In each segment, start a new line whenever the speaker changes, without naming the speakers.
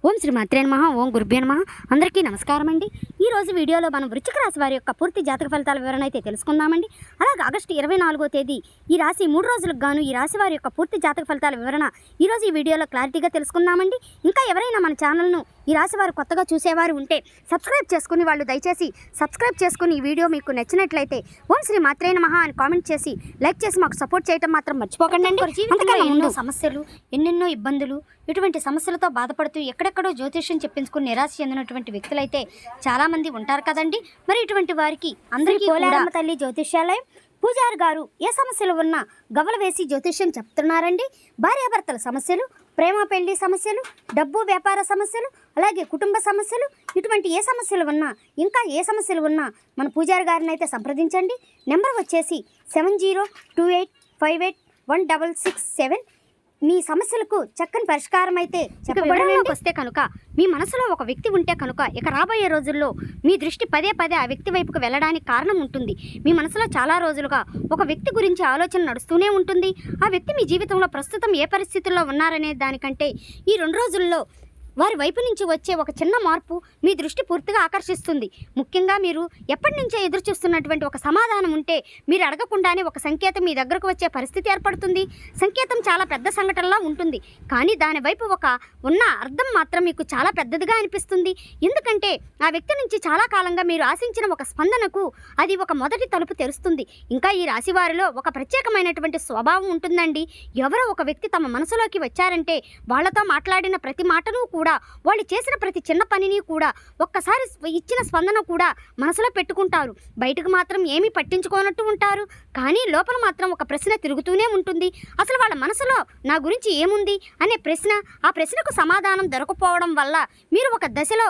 ఓం శ్రీ మాత్రే నమః. ఓం గురుభ్యో నమః. అందరికీ నమస్కారం అండి. ఈరోజు వీడియోలో మనం వృశ్చిక రాశి వారి యొక్క పూర్తి జాతక ఫలితాల వివరణ అయితే తెలుసుకుందామండి. అలాగే ఆగస్టు 24వ తేదీ ఈ రాశి 3 రోజులకు గాను ఈ రాశి వారి యొక్క పూర్తి జాతక ఫలితాల వివరణ ఈరోజు ఈ వీడియోలో క్లారిటీగా తెలుసుకుందామండి. ఇంకా ఎవరైనా మన ఛానల్ను ఈ రాశి వారు కొత్తగా చూసేవారు ఉంటే సబ్స్క్రైబ్ చేసుకుని వాళ్ళు దయచేసి సబ్స్క్రైబ్ చేసుకుని ఈ వీడియో మీకు నచ్చినట్లయితే ఓం శ్రీ మాత్రే నమః అని కామెంట్ చేసి లైక్ చేసి మాకు సపోర్ట్ చేయడం మాత్రం మర్చిపోకండి. అంతకన్నా ముందు సమస్యలు, ఎన్నెన్నో ఇబ్బందులు, ఇటువంటి సమస్యలతో బాధపడుతూ ఎక్కడెక్కడో జ్యోతిష్యం చెప్పించుకుని నిరాశ చెందినటువంటి వ్యక్తులైతే చాలామంది ఉంటారు కదండి. మరి ఇటువంటి వారికి అందరికీ పోలేరమ్మ తల్లి జ్యోతిష్యాలయం పూజారి గారు ఏ సమస్యలు ఉన్నా గవ్వలు వేసి జ్యోతిష్యం చెప్తున్నారండి. భార్యాభర్తల సమస్యలు, ప్రేమ పెళ్లి సమస్యలు, డబ్బు వ్యాపార సమస్యలు, అలాగే కుటుంబ సమస్యలు, ఇటువంటి ఏ సమస్యలు ఉన్నా ఇంకా ఏ సమస్యలు ఉన్నా మన పూజారి గారిని అయితే సంప్రదించండి. నెంబర్ వచ్చేసి 7028581667. మీ సమస్యలకు చక్కని పరిష్కారం అయితే చెప్పబడడానికి వస్తే కనుక మీ మనసులో ఒక వ్యక్తి ఉంటే కనుక ఇక రాబోయే రోజుల్లో మీ దృష్టి పదే పదే ఆ వ్యక్తి వైపుకు వెళ్ళడానికి కారణం ఉంటుంది. మీ మనసులో చాలా రోజులుగా ఒక వ్యక్తి గురించి ఆలోచన నడుస్తూనే ఉంటుంది. ఆ వ్యక్తి మీ జీవితంలో ప్రస్తుతం ఏ పరిస్థితుల్లో ఉన్నారనే దానికంటే ఈ 2 రోజుల్లో వారి వైపు నుంచి వచ్చే ఒక చిన్న మార్పు మీ దృష్టి పూర్తిగా ఆకర్షిస్తుంది. ముఖ్యంగా మీరు ఎప్పటి నుంచో ఎదురు చూస్తున్నటువంటి ఒక సమాధానం ఉంటే మీరు అడగకుండానే ఒక సంకేతం మీ దగ్గరకు వచ్చే పరిస్థితి ఏర్పడుతుంది. సంకేతం చాలా పెద్ద సంఘటనలా ఉంటుంది, కానీ దాని వైపు ఉన్న అర్థం మాత్రం మీకు చాలా పెద్దదిగా అనిపిస్తుంది. ఎందుకంటే ఆ వ్యక్తి నుంచి చాలా కాలంగా మీరు ఆశించిన ఒక స్పందనకు అది ఒక మొదటి తలుపు తెరుస్తుంది. ఇంకా ఈ రాశి వారిలో ఒక ప్రత్యేకమైనటువంటి స్వభావం ఉంటుందండి. ఎవరో ఒక వ్యక్తి తమ మనసులోకి వచ్చారంటే వాళ్ళతో మాట్లాడిన ప్రతి మాటను కూడా, వాళ్ళు చేసిన ప్రతి చిన్న పనిని కూడా, ఒక్కసారి ఇచ్చిన స్పందన కూడా మనసులో పెట్టుకుంటారు. బయటకు మాత్రం ఏమీ పట్టించుకోనట్టు ఉంటారు, కానీ లోపల మాత్రం ఒక ప్రశ్న తిరుగుతూనే ఉంటుంది. అసలు వాళ్ళ మనసులో నా గురించి ఏముంది అనే ప్రశ్న, ఆ ప్రశ్నకు సమాధానం దొరకపోవడం వల్ల మీరు ఒక దశలో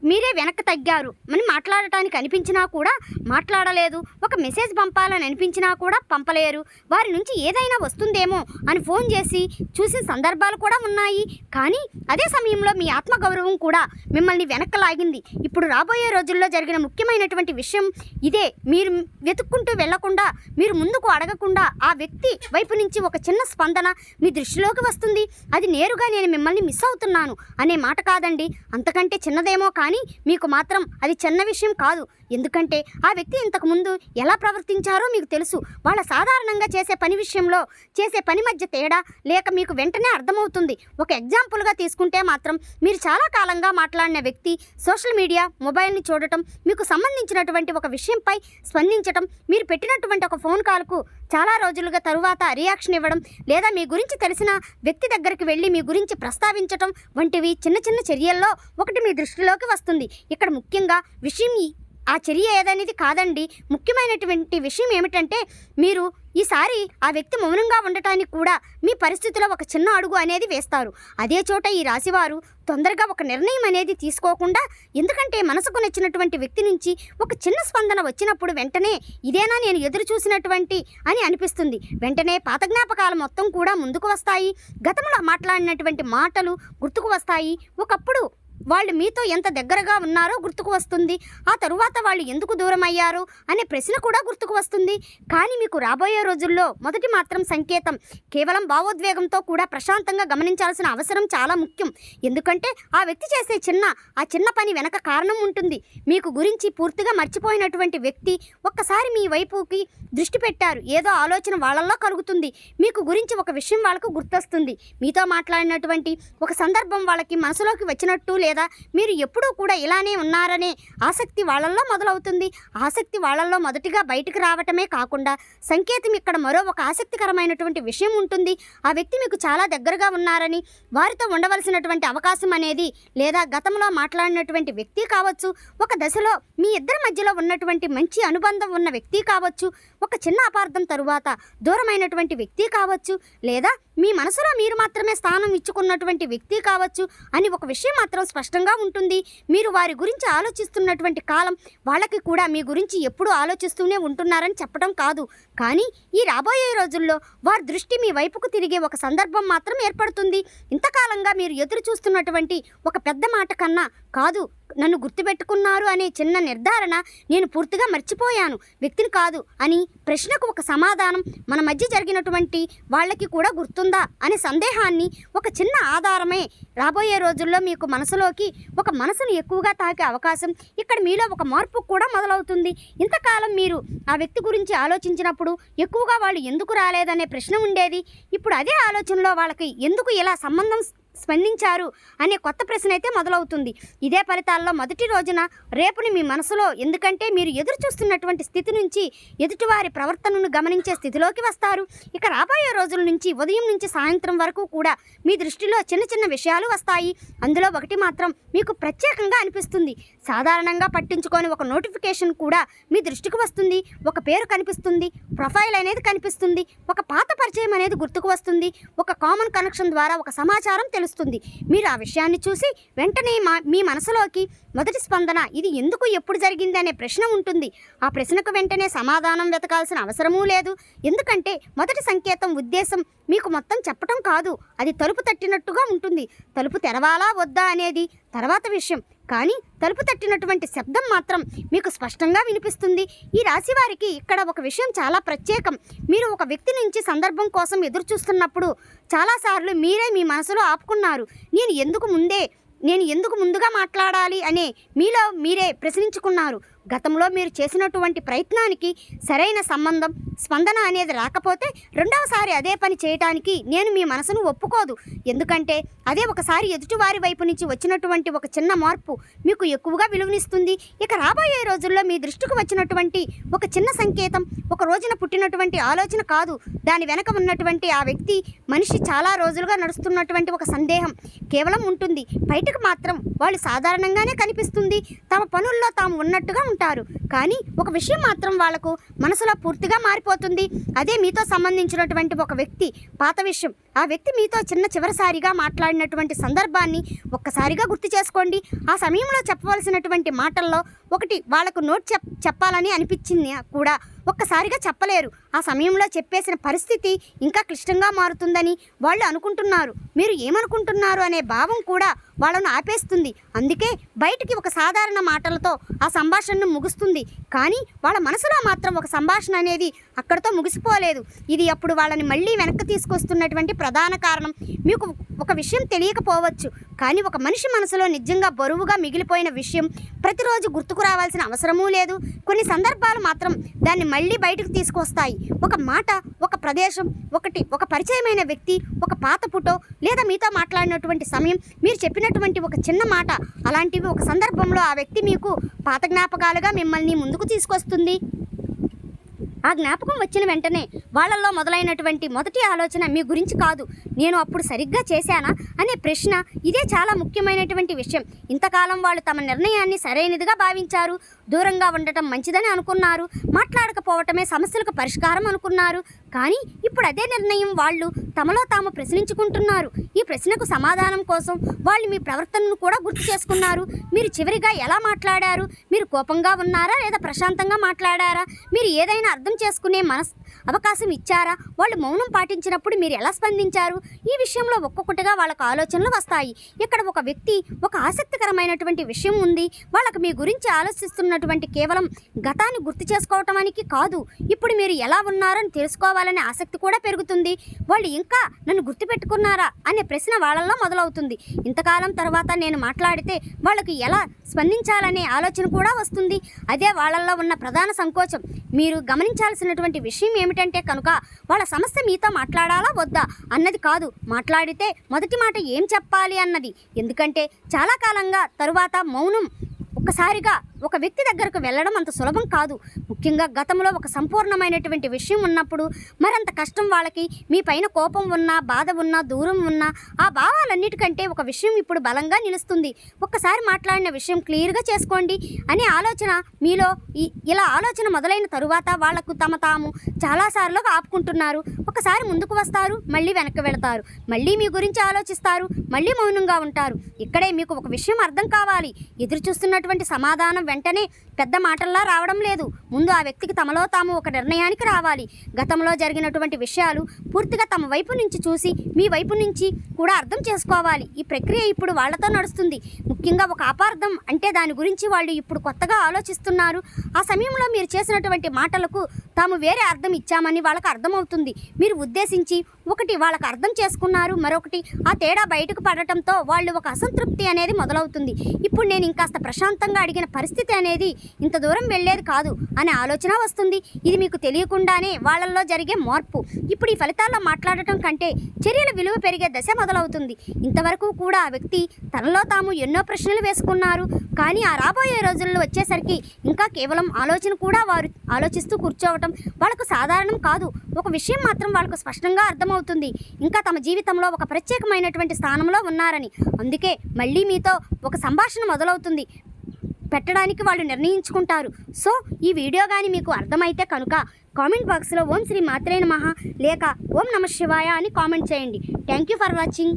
మీరే వెనక్కి తగ్గారు అని మాట్లాడటానికి అనిపించినా కూడా మాట్లాడలేదు. ఒక మెసేజ్ పంపాలని అనిపించినా కూడా పంపలేరు. వారి నుంచి ఏదైనా వస్తుందేమో అని ఫోన్ చేసి చూసిన సందర్భాలు కూడా ఉన్నాయి. కానీ అదే సమయంలో మీ ఆత్మగౌరవం కూడా మిమ్మల్ని వెనక్కి లాగింది. ఇప్పుడు రాబోయే రోజుల్లో జరిగిన ముఖ్యమైనటువంటి విషయం ఇదే. మీరు వెతుక్కుంటూ వెళ్లకుండా, మీరు ముందుకు అడగకుండా ఆ వ్యక్తి వైపు నుంచి ఒక చిన్న స్పందన మీ దృష్టిలోకి వస్తుంది. అది నేరుగా నేను మిమ్మల్ని మిస్ అవుతున్నాను అనే మాట కాదండి, అంతకంటే చిన్నదేమో కానీ మీకు మాత్రం అది చిన్న విషయం కాదు. ఎందుకంటే ఆ వ్యక్తి ఇంతకుముందు ఎలా ప్రవర్తించారో మీకు తెలుసు. వాళ్ళ సాధారణంగా చేసే పని విషయంలో చేసే పని మధ్య తేడా లేక మీకు వెంటనే అర్థమవుతుంది. ఒక ఎగ్జాంపుల్గా తీసుకుంటే మాత్రం మీరు చాలా కాలంగా మాట్లాడిన వ్యక్తి సోషల్ మీడియా, మొబైల్ని చూడటం, మీకు సంబంధించినటువంటి ఒక విషయంపై స్పందించటం, మీరు పెట్టినటువంటి ఒక ఫోన్ కాల్కు చాలా రోజులుగా తరువాత రియాక్షన్ ఇవ్వడం, లేదా మీ గురించి తెలిసిన వ్యక్తి దగ్గరికి వెళ్ళి మీ గురించి ప్రస్తావించటం వంటివి చిన్న చిన్న చర్యల్లో ఒకటి మీ దృష్టిలోకి వస్తుంది. ఇక్కడ ముఖ్యంగా విషయం ఆ చర్య ఏదనేది కాదండి. ముఖ్యమైనటువంటి విషయం ఏమిటంటే మీరు ఈసారి ఆ వ్యక్తి మౌనంగా ఉండటానికి కూడా మీ పరిస్థితిలో ఒక చిన్న అడుగు అనేది వేస్తారు. అదే చోట ఈ రాశివారు తొందరగా ఒక నిర్ణయం అనేది తీసుకోకుండా, ఎందుకంటే మనసుకు నచ్చినటువంటి వ్యక్తి నుంచి ఒక చిన్న స్పందన వచ్చినప్పుడు వెంటనే ఇదేనా నేను ఎదురు చూసినటువంటి అని అనిపిస్తుంది. వెంటనే పాత జ్ఞాపకాలు మొత్తం కూడా ముందుకు వస్తాయి. గతంలో మాట్లాడినటువంటి మాటలు గుర్తుకు వస్తాయి. ఒకప్పుడు వాళ్ళు మీతో ఎంత దగ్గరగా ఉన్నారో గుర్తుకు వస్తుంది. ఆ తరువాత వాళ్ళు ఎందుకు దూరం అయ్యారు అనే ప్రశ్న కూడా గుర్తుకు వస్తుంది. కానీ మీకు రాబోయే రోజుల్లో మొదటి మాత్రం సంకేతం కేవలం భావోద్వేగంతో కూడా ప్రశాంతంగా గమనించాల్సిన అవసరం చాలా ముఖ్యం. ఎందుకంటే ఆ వ్యక్తి చేసే ఆ చిన్న పని వెనక కారణం ఉంటుంది. మీకు గురించి పూర్తిగా మర్చిపోయినటువంటి వ్యక్తి ఒక్కసారి మీ వైపుకి దృష్టి పెట్టారు. ఏదో ఆలోచన వాళ్ళల్లో కలుగుతుంది. మీకు గురించి ఒక విషయం వాళ్ళకు గుర్తొస్తుంది. మీతో మాట్లాడినటువంటి ఒక సందర్భం వాళ్ళకి మనసులోకి వచ్చినట్టు, లేదా మీరు ఎప్పుడూ కూడా ఇలానే ఉన్నారనే ఆసక్తి వాళ్ళల్లో మొదలవుతుంది. ఆసక్తి వాళ్ళల్లో మొదటిగా బయటకు రావటమే కాకుండా సంకేతం ఇక్కడ మరో ఒక ఆసక్తికరమైనటువంటి విషయం ఉంటుంది. ఆ వ్యక్తి మీకు చాలా దగ్గరగా ఉన్నారని, వారితో ఉండవలసినటువంటి అవకాశం అనేది, లేదా గతంలో మాట్లాడినటువంటి వ్యక్తి కావచ్చు, ఒక దశలో మీ ఇద్దరి మధ్యలో ఉన్నటువంటి మంచి అనుబంధం ఉన్న వ్యక్తి కావచ్చు, ఒక చిన్న అపార్థం తరువాత దూరమైనటువంటి వ్యక్తి కావచ్చు, లేదా మీ మనసులో మీరు మాత్రమే స్థానం ఇచ్చుకున్నటువంటి వ్యక్తి కావచ్చు అని ఒక విషయం మాత్రం స్పష్టంగా ఉంటుంది. మీరు వారి గురించి ఆలోచిస్తున్నటువంటి కాలం వాళ్ళకి కూడా మీ గురించి ఎప్పుడూ ఆలోచిస్తూనే ఉంటున్నారని చెప్పడం కాదు. కానీ ఈ రాబోయే రోజుల్లో వారి దృష్టి మీ వైపుకు తిరిగే ఒక సందర్భం మాత్రం ఏర్పడుతుంది. ఇంతకాలంగా మీరు ఎదురు చూస్తున్నటువంటి ఒక పెద్ద మాట కన్నా కాదు, నన్ను గుర్తుపెట్టుకున్నారు అనే చిన్న నిర్ధారణ నేను పూర్తిగా మర్చిపోయాను, వ్యక్తిని కాదు అని ప్రశ్నకు ఒక సమాధానం మన మధ్య జరిగినటువంటి వాళ్ళకి కూడా గుర్తుందా అనే సందేహాన్ని ఒక చిన్న ఆధారమే రాబోయే రోజుల్లో మీకు మనసులోకి ఒక మనసును ఎక్కువగా తాకే అవకాశం, ఇక్కడ మీలో ఒక మార్పు కూడా మొదలవుతుంది. ఇంతకాలం మీరు ఆ వ్యక్తి గురించి ఆలోచించినప్పుడు ఎక్కువగా వాళ్ళు ఎందుకు రాలేదనే ప్రశ్న ఉండేది. ఇప్పుడు అదే ఆలోచనలో వాళ్ళకి ఎందుకు ఇలా సంబంధం స్పందించారు అనే కొత్త ప్రశ్న అయితే మొదలవుతుంది. ఇదే ఫలితాల్లో మొదటి రోజున రేపుని మీ మనసులో, ఎందుకంటే మీరు ఎదురు చూస్తున్నటువంటి స్థితి నుంచి ఎదుటివారి ప్రవర్తనను గమనించే స్థితిలోకి వస్తారు. ఇక రాబోయే రోజుల నుంచి ఉదయం నుంచి సాయంత్రం వరకు కూడా మీ దృష్టిలో చిన్న చిన్న విషయాలు వస్తాయి. అందులో ఒకటి మాత్రం మీకు ప్రత్యేకంగా అనిపిస్తుంది. సాధారణంగా పట్టించుకొని ఒక నోటిఫికేషన్ కూడా మీ దృష్టికి వస్తుంది, ఒక పేరు కనిపిస్తుంది, ప్రొఫైల్ అనేది కనిపిస్తుంది, ఒక పాత పరిచయం అనేది గుర్తుకు వస్తుంది, ఒక కామన్ కనెక్షన్ ద్వారా ఒక సమాచారం తెలుస్తుంది. మీరు ఆ విషయాన్ని చూసి వెంటనే మీ మనసులోకి మొదటి స్పందన ఇది ఎందుకు ఎప్పుడు జరిగింది అనే ప్రశ్న ఉంటుంది. ఆ ప్రశ్నకు వెంటనే సమాధానం వెతకాల్సిన అవసరమూ లేదు, ఎందుకంటే మొదటి సంకేతం ఉద్దేశం మీకు మొత్తం చెప్పటం కాదు, అది తలుపు తట్టినట్టుగా ఉంటుంది. తలుపు తెరవాలా వద్దా అనేది తర్వాత విషయం, కానీ తలుపు తట్టినటువంటి శబ్దం మాత్రం మీకు స్పష్టంగా వినిపిస్తుంది. ఈ రాశి వారికి ఇక్కడ ఒక విషయం చాలా ప్రత్యేకం. మీరు ఒక వ్యక్తి నుంచి సందర్భం కోసం ఎదురు చూస్తున్నప్పుడు చాలాసార్లు మీరే మీ మనసులో ఆపుకున్నారు. నేను ఎందుకు ముందుగా మాట్లాడాలి అనే మీలో మీరే ప్రశ్నించుకున్నారు. గతంలో మీరు చేసినటువంటి ప్రయత్నానికి సరైన స్పందన అనేది రాకపోతే రెండవసారి అదే పని చేయటానికి నేను మీ మనసును ఒప్పుకోదు, ఎందుకంటే అదే ఒకసారి ఎదుటివారి వైపు నుంచి వచ్చినటువంటి ఒక చిన్న మార్పు మీకు ఎక్కువగా విలువనిస్తుంది. ఇక రాబోయే రోజుల్లో మీ దృష్టికి వచ్చినటువంటి ఒక చిన్న సంకేతం ఒక రోజున పుట్టినటువంటి ఆలోచన కాదు, దాని వెనక ఉన్నటువంటి ఆ వ్యక్తి మనిషి చాలా రోజులుగా నడుస్తున్నటువంటి ఒక సందేహం కేవలం ఉంటుంది. బయటకు మాత్రం వాళ్ళు సాధారణంగానే కనిపిస్తుంది, తమ పనుల్లో తాము ఉన్నట్టుగా ఉంటారు, కానీ ఒక విషయం మాత్రం వాళ్లకు మనసులో పూర్తిగా మారిపోతుంది. అదే మీతో సంబంధించినటువంటి ఒక వ్యక్తి పాత విషయం. ఆ వ్యక్తి మీతో చివరిసారిగా మాట్లాడినటువంటి సందర్భాన్ని ఒక్కసారిగా గుర్తు చేసుకోండి. ఆ సమయంలో చెప్పవలసినటువంటి మాటల్లో ఒకటి వాళ్లకు చెప్పాలని అనిపించింది కూడా ఒక్కసారిగా చెప్పలేరు. ఆ సమయంలో చెప్పేసిన పరిస్థితి ఇంకా క్లిష్టంగా మారుతుందని వాళ్ళు అనుకుంటున్నారు. మీరు ఏమనుకుంటున్నారు అనే భావం కూడా వాళ్ళను ఆపేస్తుంది. అందుకే బయటికి ఒక సాధారణ మాటలతో ఆ సంభాషణను ముగుస్తుంది, కానీ వాళ్ళ మనసులో మాత్రం ఒక సంభాషణ అనేది అక్కడితో ముగిసిపోలేదు. ఇది అప్పుడు వాళ్ళని మళ్ళీ వెనక్కి తీసుకొస్తున్నటువంటి ప్రధాన కారణం. మీకు ఒక విషయం తెలియకపోవచ్చు, కానీ ఒక మనిషి మనసులో నిజంగా బరువుగా మిగిలిపోయిన విషయం ప్రతిరోజు గుర్తుకు రావాల్సిన అవసరమూ లేదు. కొన్ని సందర్భాలు మాత్రం దాన్ని మళ్ళీ బయటకు తీసుకొస్తాయి. ఒక మాట, ఒక ప్రదేశం, ఒక పరిచయమైన వ్యక్తి, ఒక పాత ఫోటో, లేదా మీతో మాట్లాడినటువంటి సమయం, మీరు చెప్పినటువంటి ఒక చిన్న మాట, అలాంటివి ఒక సందర్భంలో ఆ వ్యక్తి మీకు పాత జ్ఞాపకాలుగా మిమ్మల్ని ముందుకు తీసుకొస్తుంది. ఆ జ్ఞాపకం వచ్చిన వెంటనే వాళ్ళల్లో మొదలైనటువంటి మొదటి ఆలోచన మీ గురించి కాదు, నేను అప్పుడు సరిగ్గా చేశానా అనే ప్రశ్న. ఇదే చాలా ముఖ్యమైనటువంటి విషయం. ఇంతకాలం వాళ్ళు తమ నిర్ణయాన్ని సరైనదిగా భావించారు, దూరంగా ఉండటం మంచిదని అనుకున్నారు, మాట్లాడకపోవటమే సమస్యలకు పరిష్కారం అనుకున్నారు. కానీ ఇప్పుడు అదే నిర్ణయం వాళ్ళు తమలో తాము ప్రశ్నించుకుంటున్నారు. ఈ ప్రశ్నకు సమాధానం కోసం వాళ్ళు మీ ప్రవర్తనను కూడా గుర్తు చేసుకున్నారు. మీరు చివరిగా ఎలా మాట్లాడారు? మీరు కోపంగా ఉన్నారా లేదా ప్రశాంతంగా మాట్లాడారా? మీరు ఏదైనా అర్థం చేసుకునే అవకాశం ఇచ్చారా? వాళ్ళు మౌనం పాటించినప్పుడు మీరు ఎలా స్పందించారు? ఈ విషయంలో ఒక్కొక్కటిగా వాళ్ళకు ఆలోచనలు వస్తాయి. ఇక్కడ ఒక వ్యక్తి ఒక ఆసక్తికరమైనటువంటి విషయం ఉంది. వాళ్ళకు మీ గురించి ఆలోచిస్తున్నటువంటి కేవలం గతాన్ని గుర్తు చేసుకోవటానికి కాదు, ఇప్పుడు మీరు ఎలా ఉన్నారని తెలుసుకోవాలనే ఆసక్తి కూడా పెరుగుతుంది. వాళ్ళు ఇంకా నన్ను గుర్తుపెట్టుకున్నారా అనే ప్రశ్న వాళ్ళల్లో మొదలవుతుంది. ఇంతకాలం తర్వాత నేను మాట్లాడితే వాళ్ళకు ఎలా స్పందించాలనే ఆలోచన కూడా వస్తుంది. అదే వాళ్ళల్లో ఉన్న ప్రధాన సంకోచం. మీరు గమనించాల్సినటువంటి విషయం ఏమిటంటే కనుక వాళ్ళ సమస్య మీతో మాట్లాడాలా వద్దా అన్నది కాదు, మాట్లాడితే మొదటి మాట ఏం చెప్పాలి అన్నది. ఎందుకంటే చాలా కాలంగా తరువాత మౌనం ఒక్కసారిగా ఒక వ్యక్తి దగ్గరకు వెళ్ళడం అంత సులభం కాదు. ముఖ్యంగా గతంలో ఒక సంపూర్ణమైనటువంటి విషయం ఉన్నప్పుడు మరంత కష్టం. వాళ్ళకి మీ పైన కోపం ఉన్నా, బాధ ఉన్నా, దూరం ఉన్నా, ఆ భావాలన్నిటికంటే ఒక విషయం ఇప్పుడు బలంగా నిలుస్తుంది. ఒక్కసారి మాట్లాడిన విషయం క్లియర్గా చేసుకోండి అనే ఆలోచన మీలో ఇలా ఆలోచన మొదలైన తరువాత వాళ్లకు తాము చాలాసార్లు ఆపుకుంటున్నారు. ఒకసారి ముందుకు వస్తారు, మళ్ళీ వెనక్కి వెళతారు, మళ్ళీ మీ గురించి ఆలోచిస్తారు, మళ్ళీ మౌనంగా ఉంటారు. ఇక్కడే మీకు ఒక విషయం అర్థం కావాలి. ఎదురు చూస్తున్నటువంటి సమాధానం వెంటనే పెద్ద మాటల్లా రావడం లేదు. ముందు ఆ వ్యక్తికి తమలో తాము ఒక నిర్ణయానికి రావాలి. గతంలో జరిగినటువంటి విషయాలు పూర్తిగా తమ వైపు నుంచి చూసి మీ వైపు నుంచి కూడా అర్థం చేసుకోవాలి. ఈ ప్రక్రియ ఇప్పుడు వాళ్ళతో నడుస్తుంది. ముఖ్యంగా ఒక అపార్థం అంటే దాని గురించి వాళ్ళు ఇప్పుడు కొత్తగా ఆలోచిస్తున్నారు. ఆ సమయంలో మీరు చేసినటువంటి మాటలకు తాము వేరే అర్థం ఇచ్చామని వాళ్ళకు అర్థమవుతుంది. మీరు ఉద్దేశించి ఒకటి వాళ్ళకు అర్థం చేసుకున్నారు, మరొకటి ఆ తేడా బయటకు పడటంతో వాళ్ళు ఒక అసంతృప్తి అనేది మొదలవుతుంది. ఇప్పుడు నేను ఇంకాస్త ప్రశాంతంగా అడిగిన పరిస్థితి అనేది ఇంత దూరం వెళ్ళేది కాదు అనే ఆలోచన వస్తుంది. ఇది మీకు తెలియకుండానే వాళ్ళల్లో జరిగే మార్పు. ఇప్పుడు ఈ ఫలితాల్లో మాట్లాడటం కంటే చర్యల విలువ పెరిగే దశ మొదలవుతుంది. ఇంతవరకు కూడా ఆ వ్యక్తి తనలో తాము ఎన్నో ప్రశ్నలు వేసుకున్నారు, కానీ ఆ రాబోయే రోజుల్లో వచ్చేసరికి ఇంకా కేవలం ఆలోచన కూడా వారు ఆలోచిస్తూ కూర్చోవటం వాళ్ళకు సాధారణం కాదు. ఒక విషయం మాత్రం వాళ్ళకు స్పష్టంగా అర్థమవుతుంది, ఇంకా తమ జీవితంలో ఒక ప్రత్యేకమైనటువంటి స్థానంలో ఉన్నారని. అందుకే మళ్ళీ మీతో ఒక సంభాషణ మొదలవుతుంది పెట్టడానికి వాళ్ళు నిర్ణయించుకుంటారు. సో ఈ వీడియో కానీ మీకు అర్థమైతే కనుక కామెంట్ బాక్స్లో ఓం శ్రీ మాత్రే నమః లేక ఓం నమః శివాయ అని కామెంట్ చేయండి. Thank you for watching.